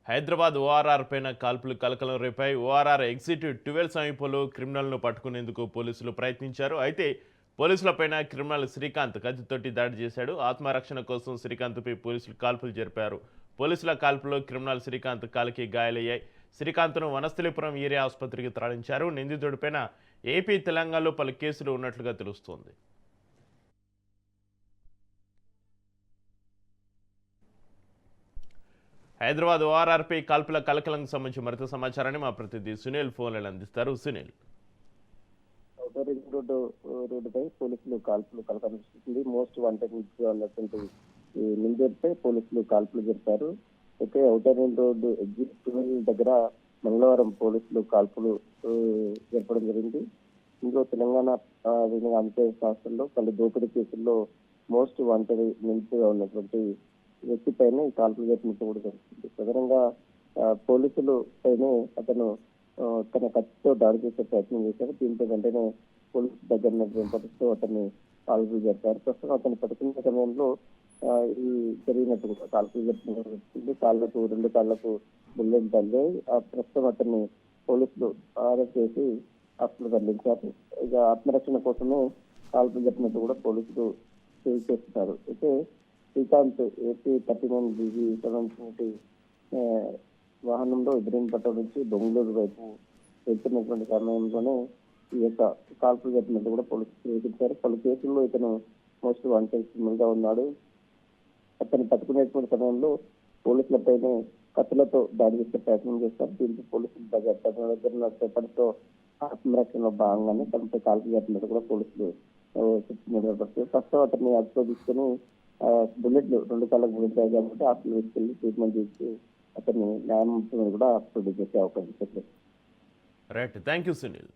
Hyderabad ORR పైన కాల్పులు కలకలం రేపాయి. ఓఆర్ఆర్ ఎగ్జిట్ 12 సమీపంలో క్రిమినల్ను పట్టుకునేందుకు పోలీసులు ప్రయత్నించారు. అయితే పోలీసులపైన క్రిమినల్ శ్రీకాంత్ కత్తితోటి దాడి చేశాడు. ఆత్మరక్షణ కోసం శ్రీకాంత్పై పోలీసులు కాల్పులు జరిపారు. పోలీసుల కాల్పులో క్రిమినల్ శ్రీకాంత్ కాలికి గాయాలయ్యాయి. శ్రీకాంత్ను వనస్థలిపురం ఏరియా ఆసుపత్రికి తరలించారు. నిందితుడిపైన ఏపీ, తెలంగాణలో పలు కేసులు ఉన్నట్లుగా తెలుస్తోంది. హైదరాబాద్ ఓఆర్ఆర్పై కాల్పుల కలకలంకు సంబంధించి మరింత సమాచారాన్ని మా ప్రతినిధి సునీల్ ఫోన్లను అందిస్తారు. సునీల్, రోడ్డుపై పోలీసులు కాల్పులు కలకలిస్తుంది. మోస్ట్ వాంటెడ్ ఉన్నటువంటి ఈ నిందితుడిపై పోలీసులు కాల్పులు జరిపారు. అయితే ఔటర్ రింగ్ రోడ్డు ఎగ్జిట్ 12 దగ్గర మంగళవారం పోలీసులు కాల్పులు జరపడం జరిగింది. ఇందులో తెలంగాణ ఆంధ్రప్రదేశ్ రాష్ట్రంలో పలు దోపిడీ కేసుల్లో మోస్ట్ వాంటెడ్ నిందితుడిగా ఉన్నటువంటి వ్యక్తిపైనే ఈ కాల్పులు జరిపినట్టు కూడా జరుగుతుంది. ప్రధానంగా పోలీసులు పైనే అతను తన కత్తితో దాడి చేసే ప్రయత్నం చేశారు. దీంతో వెంటనే పోలీసు దగ్గర వెంపటిస్తూ అతన్ని కాల్పులు జరిపారు. ప్రస్తుతం అతను పట్టుకున్న సమయంలో ఈ జరిగినట్టు కూడా కాల్పులు జరిపినట్టు కాళ్లకు 2 కాళ్లకు బుల్లెట్ తల్లి ప్రస్తుతం అతన్ని పోలీసులు అరెస్ట్ చేసి హాస్పిటల్ తరలించారు. ఇక ఆత్మరక్షణ కోసమే కాల్పులు జరిపినట్టు కూడా పోలీసులు చేస్తున్నారు. అయితే శ్రీకాంత్ ఏపీ 39 BG సంబంధించిన వాహనంలో ఇబ్రహీంపట్నం నుంచి బెంగళూరు వైపు వెళ్తున్నటువంటి సమయంలోనే ఈ యొక్క కాల్పులు జరిపినట్టు కూడా పోలీసులు వేధించారు. పలు కేసుల్లో ఇతను మోస్ట్ వాంటెడ్ గా ఉన్నాడు. అతను పట్టుకునేటువంటి సమయంలో పోలీసులపైనే కత్తులతో దాడి చేసే ప్రయత్నం చేస్తారు. దీంతో పోలీసులు దగ్గర చేపడుతూ ఆత్మరక్షణలో భాగంగానే తనపై కాల్పులు జరిపినట్టు కూడా పోలీసులు చెప్తున్నారు. ప్రస్తుతం అతన్ని అదుపులో తీసుకుని బుల్లెట్లు 2 కాళ్ళకు బుల్లెట్ కాబట్టి హాస్పిటల్ తీసుకెళ్లి ట్రీట్మెంట్ చేసి అతన్ని న్యాయమూర్తిని కూడా ప్రొడ్యూస్ చేసే అవకాశం. Right, thank you Sunil.